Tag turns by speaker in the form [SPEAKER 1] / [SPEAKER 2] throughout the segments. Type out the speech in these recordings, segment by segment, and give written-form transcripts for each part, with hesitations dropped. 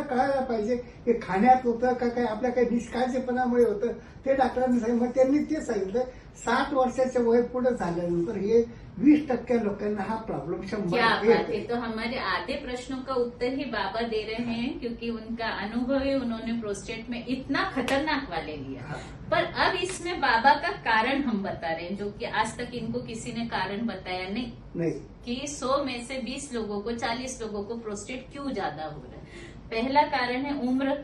[SPEAKER 1] कळायला पाहिजे की खाण्यात होतं का काय आपल्या काही निष्काळजीपणामुळे होतं ते डॉक्टरांनी सांगितलं. मग त्यांनी ते सांगितलं 60 वर्षाच्या वय पुढे झाल्यानंतर हे 20% लोकांना हा प्रॉब्लेम
[SPEAKER 2] क्या
[SPEAKER 1] 100
[SPEAKER 2] बात है। तो हमारे आधे प्रश्नों का उत्तर ही बाबा दे रहे हैं, क्योंकि उनका अनुभव ही उन्होंने प्रोस्टेट में इतना खतरनाक वाले लिया। पर अब इसमें बाबा का कारण हम बता रहे हैं, जो कि आज तक इनको किसी ने कारण बताया नहीं कि 100 में से 20 लोगों को 40 लोगों को प्रोस्टेट क्यों ज्यादा हो रहा है। पहला कारण है उम्र,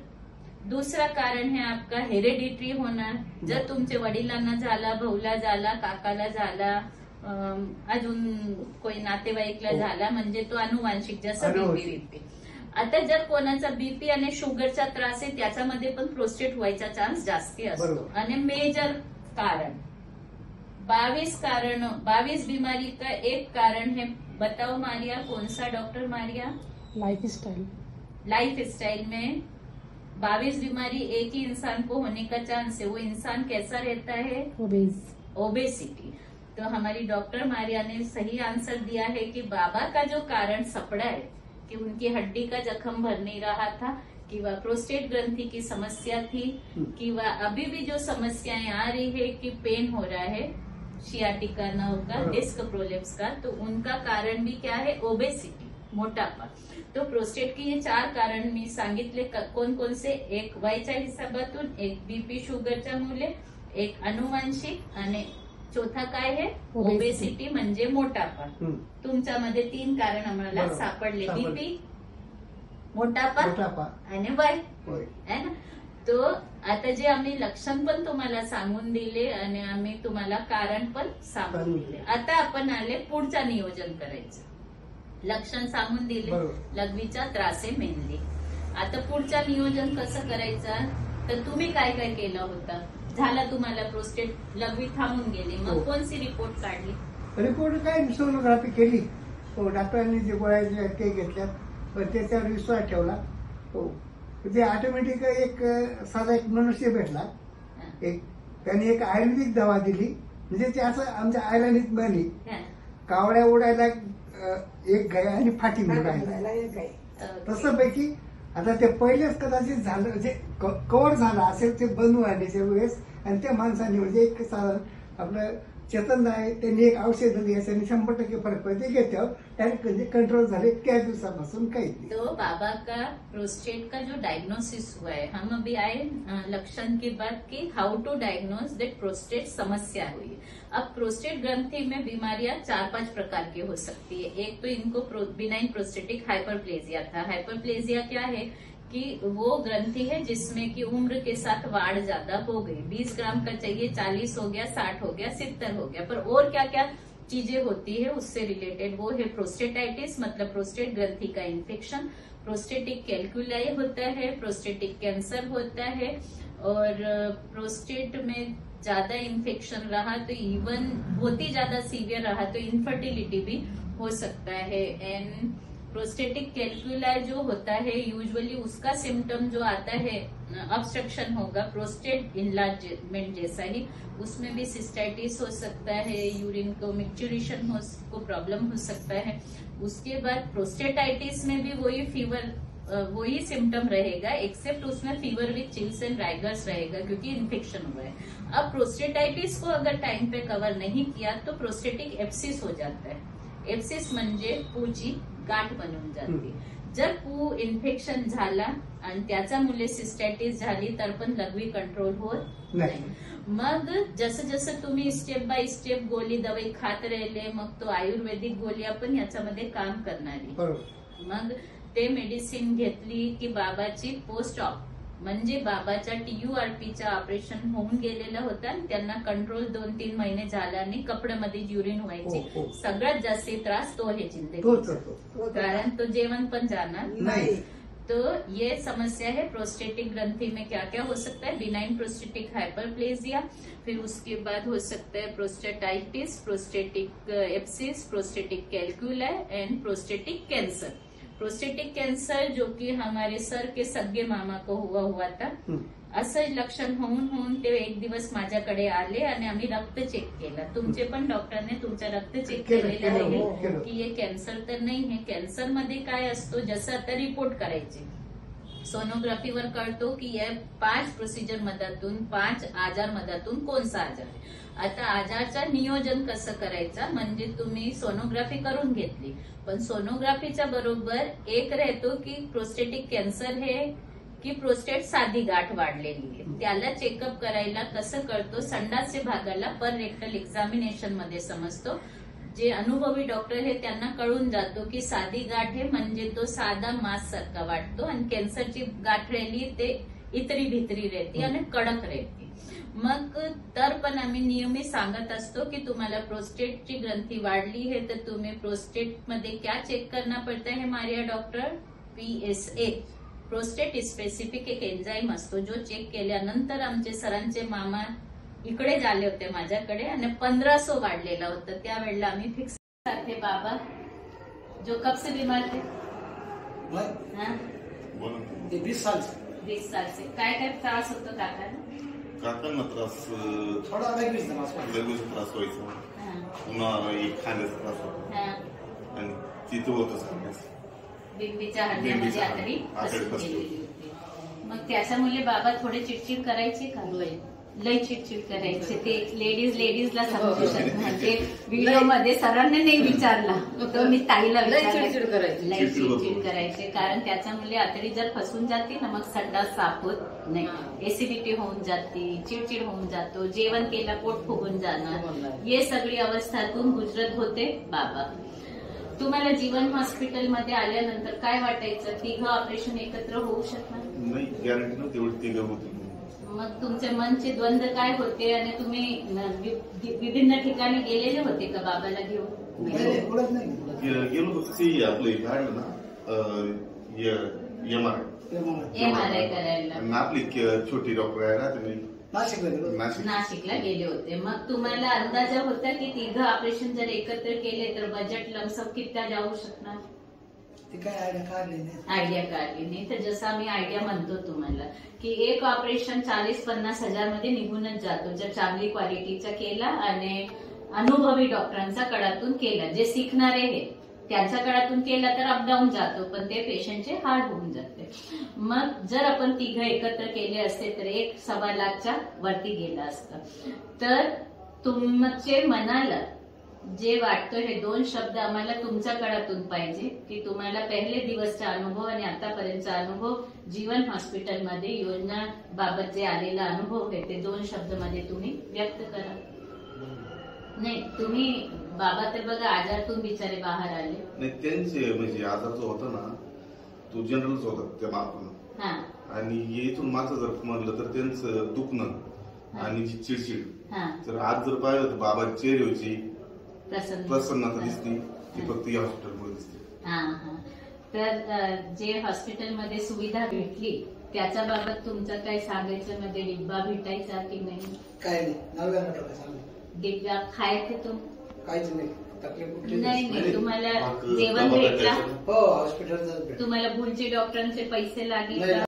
[SPEAKER 2] दुसरा कारण है आपका हेरेडिटरी होना, जर तुमचे वडिलांना झाला, भाऊला झाला, काकाला झाला, अजून कोई नातेवाईकला झाला म्हणजे तो अनुवांशिक, जसं बीपी. आता जर कोणाचा बीपी आणि शुगरचा त्रास आहे त्याच्यामध्ये पण प्रोस्टेट व्हायचा चान्स जास्ती असतो. आणि मेजर कारण 22 बीमारी का एक कारण है, बताओ मारिया, कौन सा डॉक्टर मारिया? लाइफ स्टाइल में 22 बीमारी एक ही इंसान को होने का चांस है। वो इंसान कैसा रहता है? ओबेसिटी। तो हमारी डॉक्टर मारिया ने सही आंसर दिया है कि बाबा का जो कारण सपड़ा है कि उनकी हड्डी का जख्म भर नहीं रहा था, कि वह प्रोस्टेट ग्रंथि की समस्या थी, कि वह अभी भी जो समस्याएं आ रही है कि पेन हो रहा है शियाटिका नर्व का, डिस्क प्रोलेप्स का, तो उनका कारण भी क्या है? ओबेसिटी, मोटापा। तो प्रोस्टेट की ये 4 कारण मी सांगितले कोण कोण से, एक वयाच्या हिसाबातून, एक बीपी शुगरच्या मुले, एक अनुवांशिक आणि चौथा काय आहे? ओबेसिटी म्हणजे मोटापा. तुमच्यामध्ये 3 कारण आम्हाला सापडले, बीपी, मोटापा आणि वय है ना. तो आता जे आम्ही लक्षण पण तुम्हाला सांगून दिले आणि आम्ही तुम्हाला कारण पण सांगून दिले. आता आपण आले पुढचा नियोजन करायचं. लक्षण सांगून दिले, लघवीचा त्रास आहे मेनली. आता पुढचा नियोजन कसं करायचं, तर तुम्ही काय काय केलं होतं? झाला तुम्हाला प्रोस्टेट, लघवी थांबून गेली, मग कोणती रिपोर्ट काढली?
[SPEAKER 1] रिपोर्ट काय सोनोग्राफी केली, डॉक्टरांनी जे गोळ्या काही घेतल्या पण त्याच्यावर विश्वास ठेवला. हो, ते ऑटोमॅटिक एक साधा एक मनुष्य भेटला, एक त्यांनी एक आयुर्वेदिक दवा दिली, म्हणजे ते असं आमच्या आयराणीत म्हणी कावड्या उडायला एक गाय आणि फाटी उडायला एक गाय, तसं पैकी आता ते पहिलेच कदाचित झालं, म्हणजे कव्हर झालं असेल ते बनवून आल्याच्या वेळेस. आणि त्या माणसाने म्हणजे एक साधारण आपलं चेतन आहे, त्यांनी एक औषध दिली, याच्याने 100% फरक पडते, घेत्यावर डायरेक्ट म्हणजे कंट्रोल झाले त्या दिवसापासून काही नाही.
[SPEAKER 2] तो बाबा का प्रोस्टेट का जो डायग्नोसिस हुआ है, हम अभी आए लक्षण की बात की हाउ टू डायग्नोस दैट प्रोस्टेट समस्या हुई. अब प्रोस्टेट ग्रंथि में बीमारियां 4-5 प्रकार की हो सकती है. एक तो इनको बिनाइन प्रोस्टेटिक हाइपरप्लेजिया था. हाइपरप्लेजिया क्या है कि वो ग्रंथि है जिसमें कि उम्र के साथ वाढ़ ज्यादा हो गई, 20 ग्राम का चाहिए 40 हो गया, 60 हो गया, 70 हो गया. पर और क्या क्या चीजें होती है उससे रिलेटेड, वो है प्रोस्टेटाइटिस, मतलब प्रोस्टेट ग्रंथि का इन्फेक्शन, प्रोस्टेटिक कैल्कुलाई होता है, प्रोस्टेटिक कैंसर होता है, और प्रोस्टेट में ज्यादा इन्फेक्शन रहा तो इवन बहुत ही ज्यादा सीवियर रहा तो इनफर्टिलिटी भी हो सकता है. एंड प्रोस्टेटिक कैल्कुलाई जो होता है यूजुअली उसका सिम्टम जो आता है ऑब्स्ट्रक्शन होगा, प्रोस्टेट इनलार्जमेंट जैसा ही, उसमें भी सिस्टाइटिस हो सकता है, यूरिन को मिक्चुरेशन को प्रॉब्लम हो सकता है. उसके बाद प्रोस्टेटाइटिस में भी वही फीवर, वही सिम्टम रहेगा, एक्सेप्ट उसमें fever with chills end rigors रहेगा क्योंकि इन्फेक्शन हुआ है. अब प्रोस्टेटाइटिस को अगर टाइम पे कवर नहीं किया तो प्रोस्टेटिक एप्सिस हो जाता है. एप्सिस म्हणजे पूची गाठ बनून जाते. जर पू इन्फेक्शन झाला आणि त्याच्यामुळे सिस्टायटिस झाली तर पण लघवी कंट्रोल होत नाही. मग जसं जसं तुम्ही स्टेप बाय स्टेप गोळी दवाई खात राहिले, मग तो आयुर्वेदिक गोळ्या पण याच्यामध्ये काम करणारी. मग ते मेडिसिन घेतली की बाबाची पोस्ट ऑप, म्हणजे बाबाच्या TURPचं ऑपरेशन होऊन गेलेलं होतं आणि त्यांना कंट्रोल 2-3 महिने झाला आणि कपड्यामध्ये युरिन व्हायची. सगळ्यात जास्त त्रास तो है जिंदगी, कारण तो जेवण पण जाणार नाही. तो ये समस्या है. प्रोस्टेटिक ग्रंथि में क्या क्या हो सकता है? बिनाइन प्रोस्टेटिक हाइपरप्लेजिया, फिर उसके बाद हो सकता है prostatitis, prostatic एप्सिस, prostatic कैल्कुलाई end prostatic cancer. Prostatic cancer जो कि हमारे सर के सगळे मामा को हुआ था, असं लक्षण होऊन ते एक दिवस माझ्याकडे आले आणि आम्ही रक्त चेक केलं. तुमचे पण डॉक्टरने तुमचा रक्त चेक केलेला आहे की हे कॅन्सर तर नाही आहे. कॅन्सर मध्ये काय असतो, जसं आता रिपोर्ट करायचे सोनोग्राफीवर कळतो की या 5 प्रोसिजर मधातून 5 आजार मधातून कोणता आजार आहे. आता आजारचं नियोजन कसं करायचं, म्हणजे तुम्ही सोनोग्राफी करून घेतली, पण सोनोग्राफीच्या बरोबर एक राहतो की प्रोस्टेटिक कॅन्सर हे की प्रोस्टेट साधी गाठ वाढलेली आहे, त्याला चेकअप करायला कसं कळतो, संडासच्या भागाला पर रेक्टल एक्झामिनेशन मध्ये समजतो. जे अनुभवी डॉक्टर आहे त्यांना कळून जातो की साधी गाठ आहे म्हणजे तो साधा मांस सारखा वाटतो, आणि कॅन्सरची गाठ राहिली ते इतरी भितरी राहते आणि कडक राहते. मग तर पण आम्ही नियमित सांगत असतो की तुम्हाला प्रोस्टेटची ग्रंथी वाढली आहे तर तुम्ही प्रोस्टेट मध्ये क्या चेक करना पड़ता है Maria doctor, PSA prostate specific एक एन्झाईम असतो जो चेक केल्यानंतर आमचे सरांचे मामा इकडे झाले होते माझ्याकडे आणि 1500 वाढलेला होता. त्यावेळेला आम्ही फिक्स थे बाबा जो कब से बीमार थे. हाँ?
[SPEAKER 3] 20 साल से.
[SPEAKER 2] 20 साल से काय काय त्रास होतो
[SPEAKER 4] काकांना त्रास
[SPEAKER 3] थोडा वेगळीच त्रास
[SPEAKER 4] त्रास व्हायचा, पुन्हा एक खाण्याचा त्रास होता आणि तिथं होतं सांगण्यास
[SPEAKER 2] बिंबीच्या हड्ड्यामध्ये आतडी फसून गेलेली होती. मग त्याच्यामुळे बाबा थोडे चिडचिड करायचे का, लय चिडचिड करायचे. ते लेडीजला समजू शकतात. ते व्हिडिओ मध्ये सरांनी नाही विचारला तो मी ताईला विचारला, लय चिडचिड करायचे. कारण त्याच्यामुळे आतडी जर फसून जाते ना मग संडास साफ होत नाही, एसिडिटी होऊन जाते, चिडचिड होऊन जातो, जेवण केलं पोट फुगून जाणार, हे सगळी अवस्थातून गुजरत होते बाबा. तुम्हाला जीवन हॉस्पिटलमध्ये आल्यानंतर काय वाटायचं, 3 ऑपरेशन एकत्र होऊ शकणार
[SPEAKER 4] नाही, गॅरंटी नव्हती एवढी 3 होती.
[SPEAKER 2] मग तुमचे मनचे द्वंद्व काय होते, आणि तुम्ही विभिन्न ठिकाणी गेलेले होते का बाबाला घेऊन.
[SPEAKER 4] गेलो होतो आपलं काढलं ना
[SPEAKER 2] MRI करायला
[SPEAKER 4] आणि आपली छोटी डॉक्टर आहे ना तुम्ही
[SPEAKER 2] नाशिकला गेले होते. मग तुम्हाला अंदाजा होता की 3 ऑपरेशन जर एकत्र केले तर बजेट लमसम किती जाऊ शकणार. आयडिया काढली नाही. तर जसं आम्ही आयडिया म्हणतो तुम्हाला की एक ऑपरेशन 40-50 हजार मध्ये निघूनच जातो जर चांगली क्वालिटीचा केला आणि अनुभवी डॉक्टरांचा कडातून केला. जे शिकणारे हे त्यांच्या काळातून केला तर अपडाऊन जातो, पण ते पेशंटचे हार्ड होऊन जाते. मग जर आपण 3 एकत्र केले असते तर 1.25 लाखच्या वरती गेला असतं. तर तुमचे मनाला जे वाटतं हे 2 शब्द आम्हाला तुमच्या काळातून पाहिजे की तुम्हाला पहिले दिवसचा अनुभव आणि आतापर्यंतचा अनुभव जीवन हॉस्पिटलमध्ये योजना बाबत जे आलेला अनुभव आहे ते 2 शब्द मध्ये तुम्ही व्यक्त करा. नाही तुम्ही बाबा तर बघा आजारातून बिचारे बाहेर आले.
[SPEAKER 4] नाही, त्यांचे म्हणजे आजार जो होता ना तो जनरलच होता त्या मापानं, आणि इथून मागचं जर म्हणलं तर त्यांचं दुखणं आणि चिडचिड. तर आज जर पाहिलं तर बाबा चेहऱ्याची प्रसन्नता दिसते ती फक्त या हॉस्पिटलमध्ये दिसते.
[SPEAKER 2] तर जे हॉस्पिटलमध्ये सुविधा भेटली त्याच्या बाबत तुमचं काय सांगायचं, मध्ये डिब्बा भेटायचा की नाही.
[SPEAKER 3] काय नाही, 99%
[SPEAKER 2] डिब्बा खायचे तुम
[SPEAKER 3] काहीच नाही, तकलीफ
[SPEAKER 2] नाही. तुम्हाला जेवण भेटला,
[SPEAKER 3] हो हॉस्पिटल
[SPEAKER 2] तुम्हाला भूलचे डॉक्टरांचे पैसे लागले का.